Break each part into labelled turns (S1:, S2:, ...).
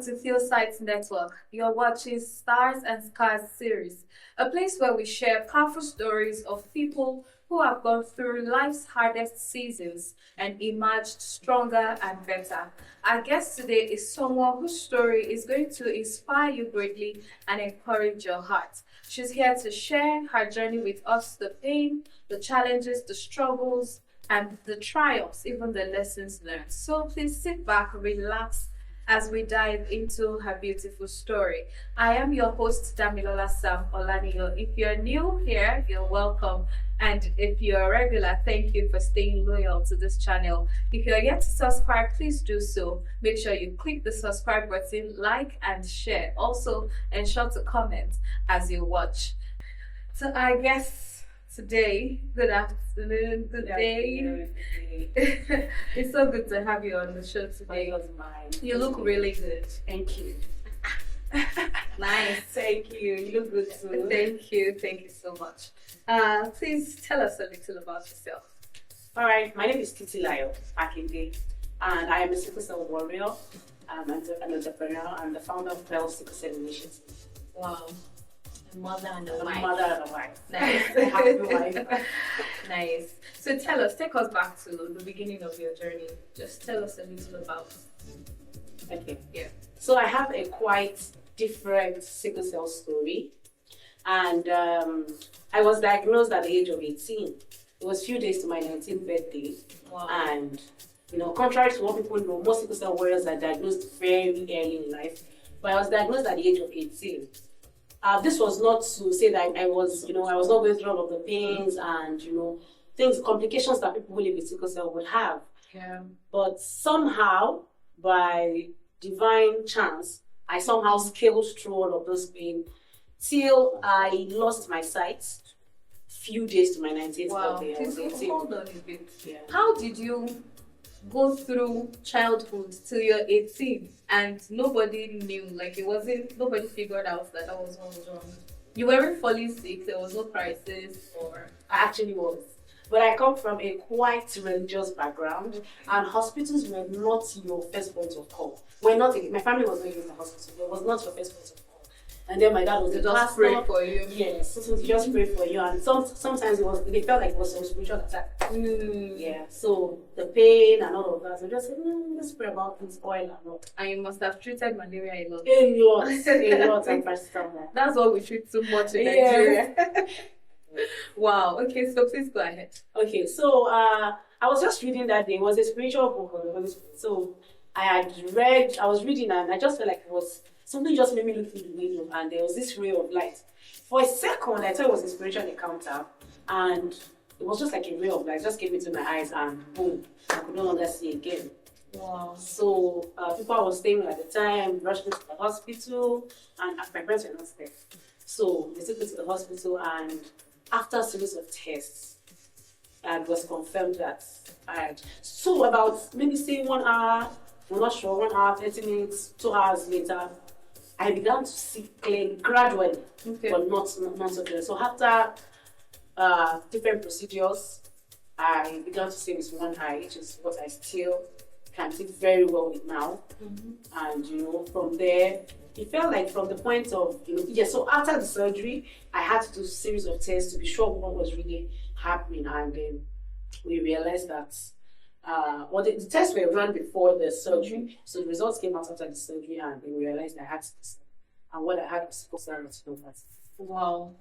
S1: to Theo-Sight Network. You're watching Stars and Scars series, a place where we share powerful stories of people who have gone through life's hardest seasons and emerged stronger and better. Our guest today is someone whose story is going to inspire you greatly and encourage your heart. She's here to share her journey with us, the pain, the challenges, the struggles, and the triumphs, even the lessons learned. So please sit back, relax as we dive into her beautiful story. I am your host, Damilola Sam Olaniyo. If you're new here, you're welcome. And if you're a regular, thank you for staying loyal to this channel. If you're yet to subscribe, please do so. Make sure you click the subscribe button, like and share. Also, ensure to comment as you watch. So I guess today, good afternoon, good day. It's so good to have you on the show today. You look really good.
S2: Thank you.
S1: Nice.
S2: Thank you. You look good too.
S1: Thank you so much. Please tell us a little about yourself.
S2: All right, my name is Titilayo Makinde, and I am a sickle cell warrior. I'm an entrepreneur. I'm the founder of Pearl Sickle Cell Initiative.
S1: Wow. A mother and a
S2: I'm
S1: wife.
S2: a mother and a wife.
S1: Nice.
S2: I have a wife.
S1: Nice. So take us back to the beginning of your journey. Just tell us a little about.
S2: Okay.
S1: Yeah.
S2: So I have a quite different sickle cell story, and I was diagnosed at the age of 18. It was a few days to my 19th birthday.
S1: Wow.
S2: And contrary to what people know, most sickle cell warriors are diagnosed very early in life. But I was diagnosed at the age of 18. This was not to say that I was not going through all of the pains and complications that people who live with sickle cell would have.
S1: Yeah.
S2: But somehow, by divine chance, I somehow scaled through all of those pain till I lost my sight. Few days to my 19th birthday. I was 18.
S1: Hold on a bit.
S2: Yeah.
S1: How did you go through childhood till you're 18 and nobody knew? Like nobody figured out that was what was wrong. You weren't falling sick. There was no crisis, or
S2: I actually was. But I come from a quite religious background, and hospitals were not your first point of call. My family was not even in the hospital. It was not your first point of call. And then my dad was
S1: just
S2: pastor.
S1: pray for you.
S2: Yes, so he just pray for you. And sometimes they felt like it was a spiritual attack. Yeah, so the pain and all of that. So just said, let's pray about this oil and all.
S1: And you must have treated malaria a lot.
S2: A lot, and paracetamol.
S1: That's what we treat too much in Nigeria. Wow. Okay, so please go ahead.
S2: Okay, so I was just reading that day. It was a spiritual book on the Holy Spirit. So I was reading, and I just felt like it was something just made me look through the window, and there was this ray of light. For a second, I thought it was a spiritual encounter, and it was just like a ray of light. It just came into my eyes, and boom, I could no longer see again.
S1: Wow.
S2: So people I was staying with at the time rushed me to the hospital, and my parents were not there. So they took me to the hospital, and after a series of tests, it was confirmed that I had. So about maybe say 1 hour, I'm not sure, 1 hour, 30 minutes, 2 hours later, I began to see clearly, gradually, but not so clearly. So after different procedures, I began to see with one eye, which is what I still can see very well with now. And from there, it felt like from the point of so after the surgery, I had to do a series of tests to be sure what was really happening, and then we realized that the tests were run before the surgery, so the results came out after the surgery, and then we realized I had sickle cell, and what I had was sickle cell retinopathy.
S1: Wow.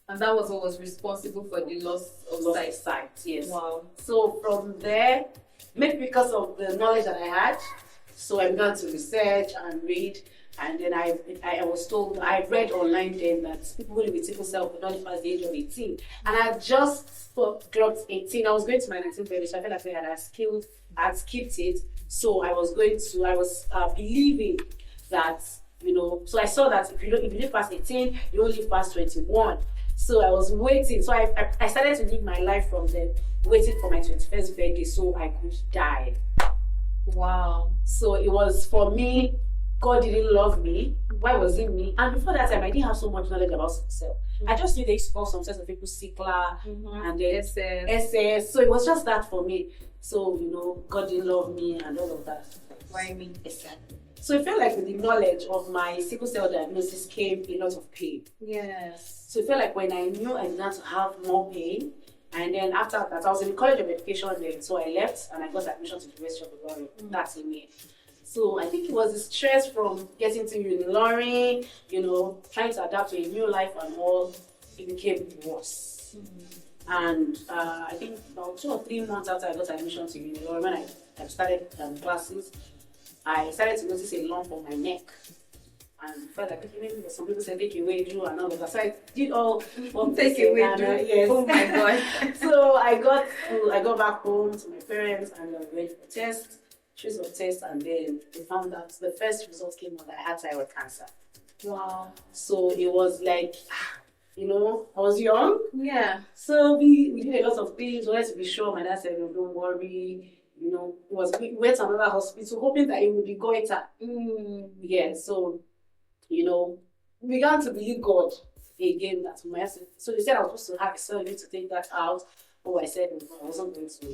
S1: And that was what was responsible for the loss of sight.
S2: Yes.
S1: Wow.
S2: So from there, maybe because of the knowledge that I had, so I began to research and read. And then I was told, I read online then that people who live with sickle cell could not live past the age of 18. And I just clocked 18. I was going to my 19th birthday, so I felt like I had skipped it. So I was believing that, so I saw that if you live past 18, you don't live past 21. So I was waiting. So I started to live my life from then, waiting for my 21st birthday so I could die.
S1: Wow.
S2: So it was for me. God didn't love me. Why was it me? And before that time, I didn't have so much knowledge about sickle cell. I just knew they used to call some sets of people sickler and then SS. So it was just that for me. So God didn't love me and all of that.
S1: Why me?
S2: So it felt like with the knowledge of my sickle cell diagnosis came a lot of pain.
S1: Yes.
S2: So it felt like when I knew I began to have more pain, and then after that, I was in the College of Education then, so I left and I got admission to the University of Ilorin. That's in May. So I think it was the stress from getting to Ilorin, trying to adapt to a new life and all, it became worse. And I think about 2 or 3 months after I got admission to Ilorin, when I started classes, I started to notice a lump on my neck. And felt like, okay, maybe some people said take away Drew and all of that. So I did all
S1: take away Drew.
S2: Yes.
S1: Oh my god.
S2: So I got back home to my parents and went for tests, series of tests, and then they found out the first result came out that I had thyroid cancer.
S1: Wow.
S2: So it was like, I was young.
S1: Yeah.
S2: So we did a lot of things. We wanted to be sure. My dad said, no, don't worry. We went to another hospital hoping that it would be goiter. Yeah, so began to believe God again that my so they said I was supposed to have a surgery to take that out. Oh, I said I wasn't going to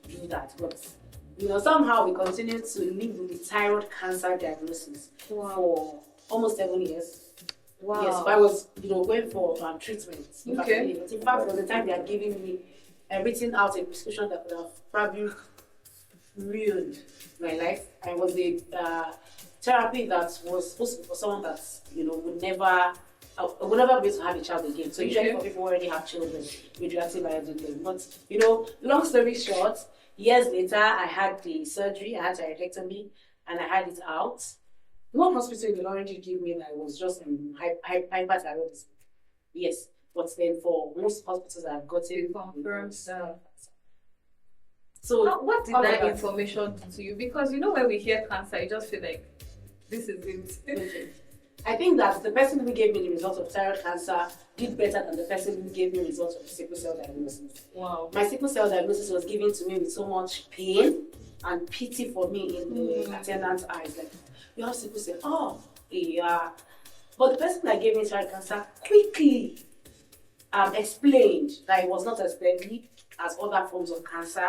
S2: do that. But somehow we continued to live with the thyroid cancer diagnosis for almost 7 years.
S1: Wow.
S2: Yes, but I was going for treatment.
S1: Okay.
S2: In fact, from the time they are giving me written out a prescription that would have probably ruined my life. I was a therapy that was supposed to be for someone that would never be able to have a child again. So usually for people who already have children, radioactive iodine. But long story short, years later I had the surgery, I had thyroidectomy, and I had it out. One hospital in Ilorin did give me that I was just hyperthyroidism. Yes, but then for most hospitals I've gotten
S1: confirmed.
S2: So
S1: what did that information do to you? Because when we hear cancer, you just feel like this is it.
S2: Okay. I think that the person who gave me the results of thyroid cancer did better than the person who gave me results of sickle cell diagnosis.
S1: Wow.
S2: My sickle cell diagnosis was given to me with so much pain and pity for me in the attendant's eyes. Like, you have sickle cell. Oh, yeah. But the person that gave me thyroid cancer quickly explained that it was not as deadly as other forms of cancer,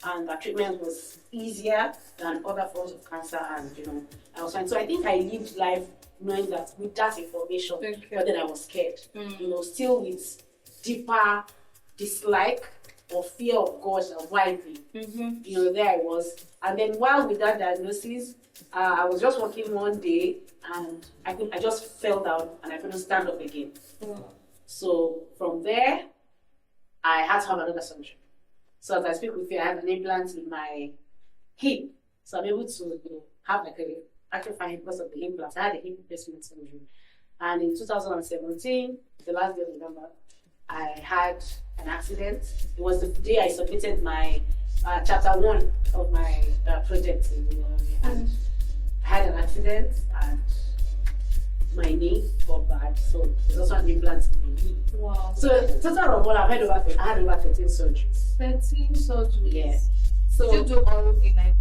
S2: and that treatment was easier than other forms of cancer, and I was fine. So I think I lived life knowing that with that information, but then I was scared. Still with deeper dislike or fear of God and why me. There I was. And then while with that diagnosis, I was just walking one day and I just fell down and I couldn't stand up again. So from there, I had to have another surgery. So as I speak with you, I have an implant in my hip. So I'm able to have actually fine because of the implant. I had a hip replacement surgery. And in 2017, the last day of November, I had an accident. It was the day I submitted my chapter 1 of my project. And I had an accident and my knee got bad. So there's also an implant in my knee.
S1: Wow.
S2: So total of all, I had over 13 surgeries.
S1: 13 surgeries?
S2: Yeah.
S1: So did you do all in Nigeria?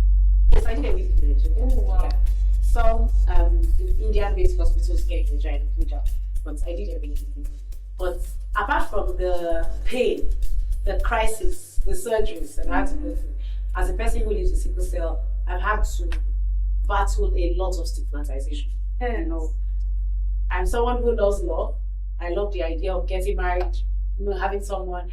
S2: Yes, I did everything in Nigeria.
S1: Oh, wow.
S2: Yeah. Some Indian-based hospitals get a giant job, but I did everything. But apart from the pain, the crisis, the surgeries that I had to go through, as a person who lives with sickle cell, I've had to battle a lot of stigmatization.
S1: Yes.
S2: I'm someone who loves love. I love the idea of getting married, having someone.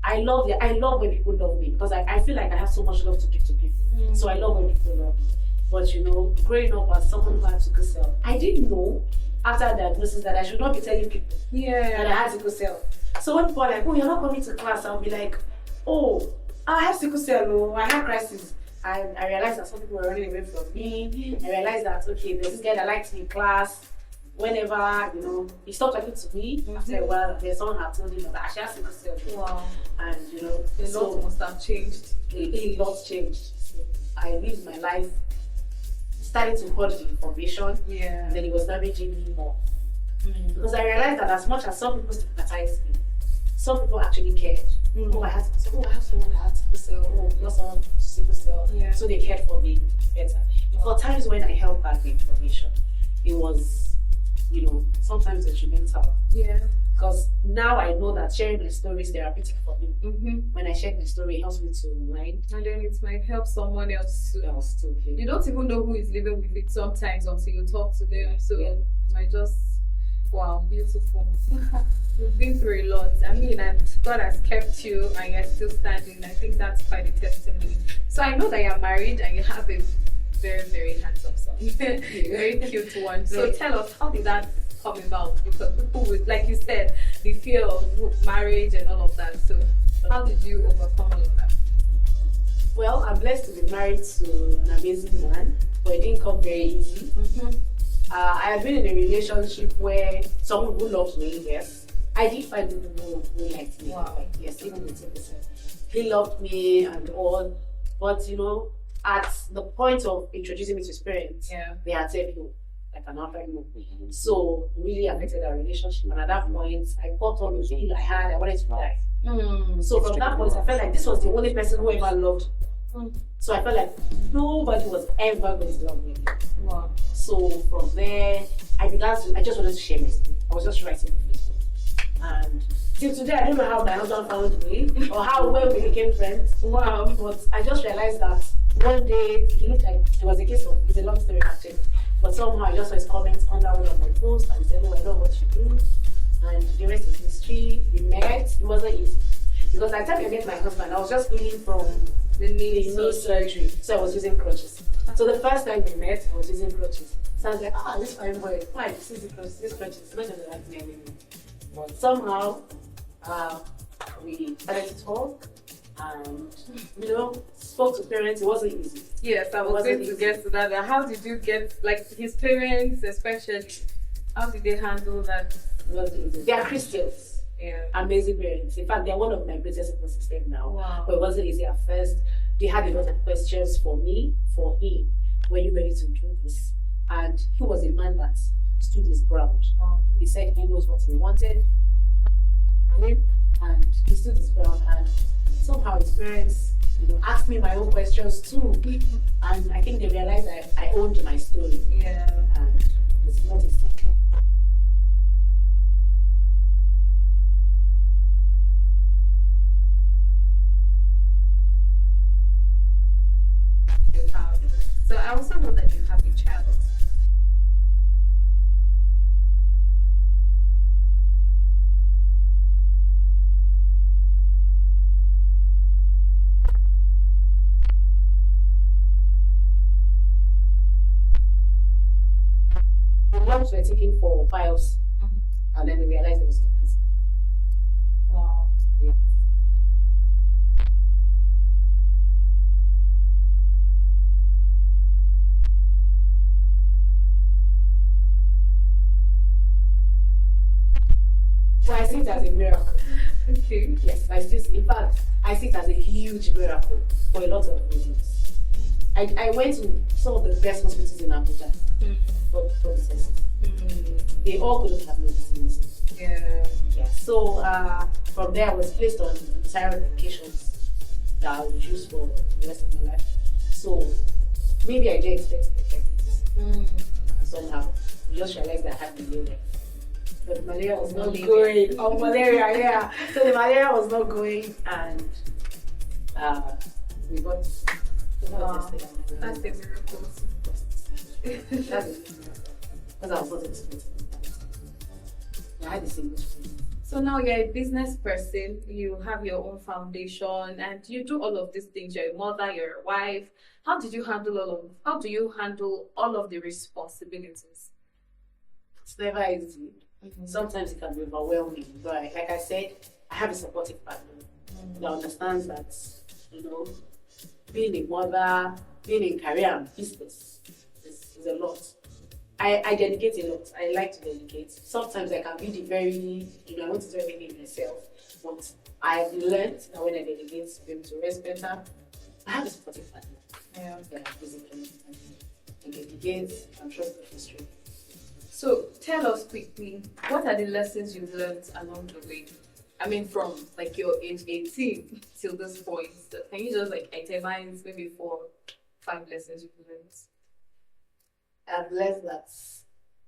S2: I love when people love me because I feel like I have so much love to give to people. So I love when people love me. But growing up as someone who had sickle cell, I didn't know after diagnosis that I should not be telling people that I had sickle cell. So when people are like, oh, you're not coming to class, I'll be like, oh, I have sickle cell, no, I had crisis. I realized that some people were running away from me. I realized that, okay, there's this guy that likes me in class. Whenever, he stopped talking to me, after a while, there's someone had told him that I actually have sickle cell.
S1: Wow.
S2: And,
S1: a lot must have changed.
S2: A lot changed. So I lived my life starting to hold the information, and then it was damaging me more. Because I realized that as much as some people stigmatized me, some people actually cared. Oh, I have someone that had sickle cell. Oh, not someone with sickle cell. So they cared for me better. For times when I held back the information, it was, sometimes detrimental.
S1: Yeah.
S2: because now I know that sharing my story is therapeutic for me. When I share my story, it helps me to unwind.
S1: And then it might help someone else too.
S2: Okay.
S1: You don't even know who is living with it sometimes until you talk to them. So it might just, wow, beautiful. You've been through a lot. I mean, and God has kept you and you're still standing. I think that's quite a testimony. So I know that you're married and you have a very, very handsome son. Very cute one. So tell us, how did that come about? Because people would, like you said, the fear of marriage and all of that. So how did you overcome all of that?
S2: Well, I'm blessed to be married to an amazing man, but it didn't come very easy. I had been in a relationship where someone who loved me, yes. I did find people who liked me.
S1: Wow.
S2: Like, yes, even with 10%. He loved me and all, but at the point of introducing me to his parents, they had said no, like an outright no. So it really affected our relationship. And at that point, I fought all the things I had. I wanted to die. So from that point, I felt like this was the only person who ever loved me. So I felt like nobody was ever going to love me.
S1: Wow.
S2: So from there, I just wanted to share my story. I was just writing on Facebook. And till today, I don't know how my husband found me or how well we became friends.
S1: Wow.
S2: But I just realized that one day, he looked like it was a case of, it's a long story actually. But somehow I just saw his comments under one of my posts and he said, oh, I know what you do. And the rest is history. We met. It wasn't easy. Because by the time I met my husband, I was just healing from
S1: The knee
S2: surgery. So I was using crutches. So the first time we met, I was using crutches. So I was like, this fine boy, why? This is the crutches. This crutches is not going to like me anymore. But somehow, we started to talk and, spoke to parents. It wasn't easy.
S1: Yes, I was going to get to that. How did you get, like, his parents especially, how did they handle that?
S2: It wasn't easy. They are Christians.
S1: Yeah.
S2: Amazing parents. In fact, they're one of my greatest support system now.
S1: Wow.
S2: But it wasn't easy at first. They had a lot of questions for me, for him. Were you ready to do this? And he was a man that stood his ground.
S1: Wow.
S2: He said he knows what he wanted. And he stood his ground. And somehow his parents, asked me my own questions too. And I think they realized that I owned my story.
S1: Yeah.
S2: And it's not easy.
S1: So I also know that you have a child.
S2: The labs were taken for biopsy, and then they realized it was cancer.
S1: Wow.
S2: Yeah. So I see it as a miracle.
S1: Okay.
S2: Yes, in fact, I see it as a huge miracle for a lot of reasons. I went to some of the best hospitals in Abuja for the test. They all couldn't have medicines.
S1: Yeah.
S2: So from there, I was placed on thyroid medications that I would use for the rest of my life. So maybe I didn't expect this. Somehow, I just realized that I had malaria. But the malaria was not going. Oh, malaria, yeah. So the malaria was not going, and we got tested.
S1: That's a miracle.
S2: That's a miracle. Because I was not expecting it. I had the same experience.
S1: So now you're a business person, you have your own foundation, and you do all of these things. You're a mother, you're a wife. How do you handle all of the responsibilities?
S2: It's never easy. Sometimes it can be overwhelming, but like I said, I have a supportive partner that understands that, being a mother, being in career and business is a lot. I dedicate a lot. I like to dedicate. Sometimes I can be the very, I want to do everything myself, but I've learned that when I dedicate, to be able to rest better. I have a supportive partner.
S1: Yeah.
S2: Basically, I dedicate and trust the history.
S1: So tell us quickly, what are the lessons you've learned along the way? I mean, from like your age 18 till this point. So can you just itemize maybe 4-5 lessons you've learned?
S2: I've learned that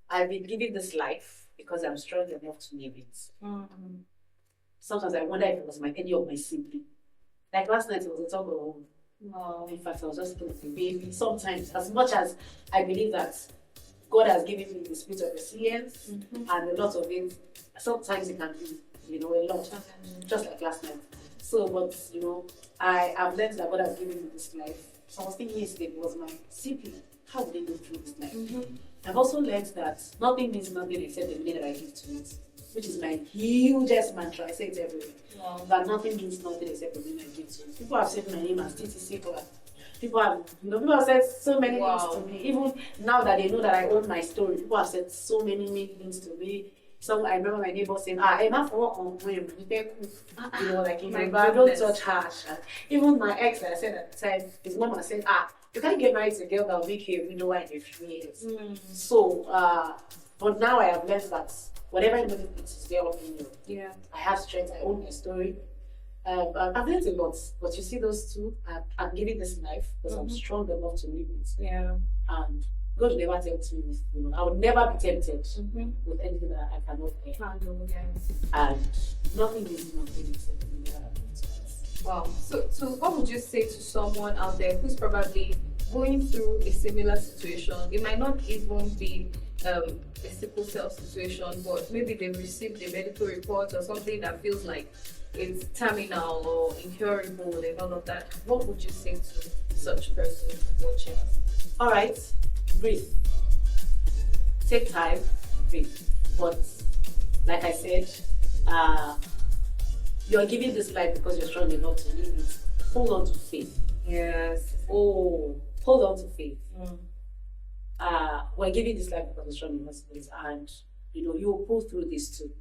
S2: I've been given this life because I'm strong enough to leave it.
S1: Mm-hmm.
S2: Sometimes I wonder if it was any of my sibling. Like last night, it was a talk of,
S1: Wow.
S2: in fact, I was just thinking, baby, sometimes, as much as I believe that God has given me the spirit of resilience and a lot of it, sometimes it can be, a lot, just like last night. So, but, I have learned that God has given me this life. So I was thinking yesterday, it was my sibling. How would they go through this life? I've also learned that nothing means nothing except the meaning that I give to it, which is my hugest mantra. I say it everywhere.
S1: Wow.
S2: That nothing means nothing except the meaning I give to it. People have said my name as Titilayo. People have said so many things to me. Even now that they know that I own my story, people have said so many things to me. I remember my neighbor saying, Emma for what on him? Like don't touch her. Even my ex that I said at the time, his mama said, you can't get married to a girl that will make you a widow in a few years. So, but now I have learned that whatever anybody thinks is their opinion.
S1: Yeah.
S2: I have strength, I own my story. I've learned a lot, but you see those two, I'm giving this life because I'm strong enough to live it.
S1: Yeah.
S2: And God will never tempt me. I would never be tempted with anything that I cannot bear. And nothing is nothing except the meaning that I give to it.
S1: Wow. So what would you say to someone out there who's probably going through a similar situation? It might not even be a sickle cell situation, but maybe they've received a medical report or something that feels like it's terminal or incurable and all of that. What would you say to such person watching us?
S2: All right, breathe. Take time, breathe. But like I said, you're giving this life because you're strong enough to live it. Hold on to faith.
S1: Yes.
S2: Oh, hold on to faith. We're giving this life because we're strong enough to live it, and you'll pull through this too.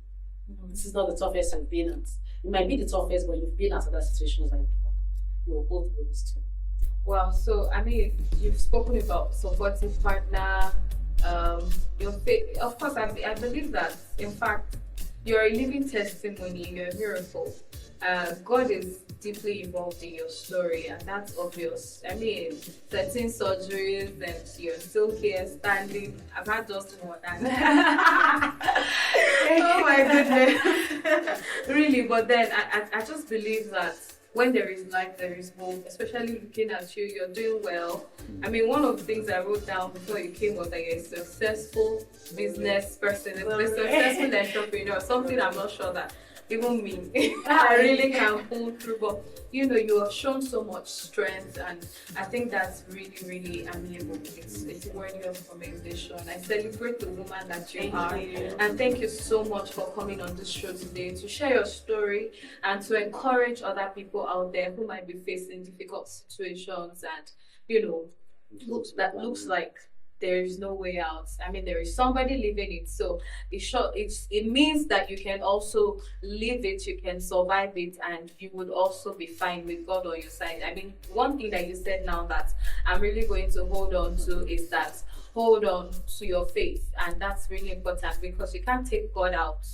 S2: This is not the toughest I've been at. It might be the toughest, but you've been at other situations like that. You'll pull through this too.
S1: Wow. So you've spoken about supportive partner. Your faith. Of course, I believe that. In fact, you're a living testimony. You're a miracle. God is deeply involved in your story, and that's obvious. 13 surgeries, and you're still here standing. I've had just more than. Oh my goodness. Really, but then I just believe that when there is life, there is hope, especially looking at you, you're doing well. One of the things I wrote down before you came was that you're a successful business person, a successful entrepreneur, something I'm not sure that even me, I really can pull through. But you have shown so much strength, and I think that's really, really amiable. It's worthy of commendation. I celebrate the woman that you are, and thank you so much for coming on this show today to share your story and to encourage other people out there who might be facing difficult situations and looks like there is no way out. There is somebody living it, so it means that you can also live it, you can survive it, and you would also be fine with God on your side. One thing that you said now that I'm really going to hold on to is that hold on to your faith, and that's really important because you can't take God out.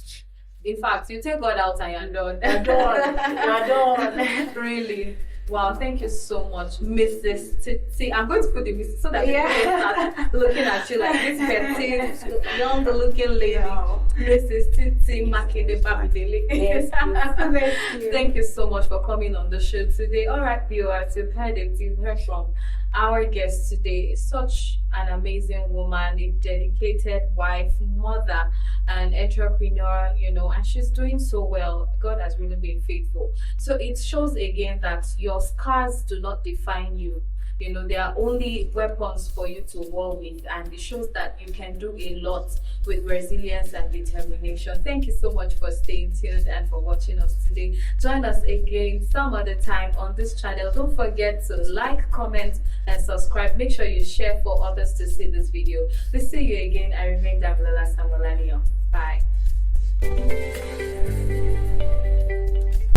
S1: In fact, you take God out and you're done. You're done. Really. Wow, thank you so much, Mrs. Titi. I'm going to put the Mrs. so that people can start looking at you like this petite, young-looking lady, Mrs. Titi Makinde Bamidele.
S2: Yes, thank you.
S1: Thank you so much for coming on the show today. All right, viewers, you've heard from our guest today. Such an amazing woman, a dedicated wife, mother, and entrepreneur, and she's doing so well. God has really been faithful. So it shows again that your scars do not define you. They are only weapons for you to war with, and it shows that you can do a lot with resilience and determination. Thank you so much for staying tuned and for watching us today. Join us again some other time on this channel. Don't forget to like, comment, and subscribe. Make sure you share for others to see this video. We'll see you again. I remain Damilola Samolaniyo. Bye.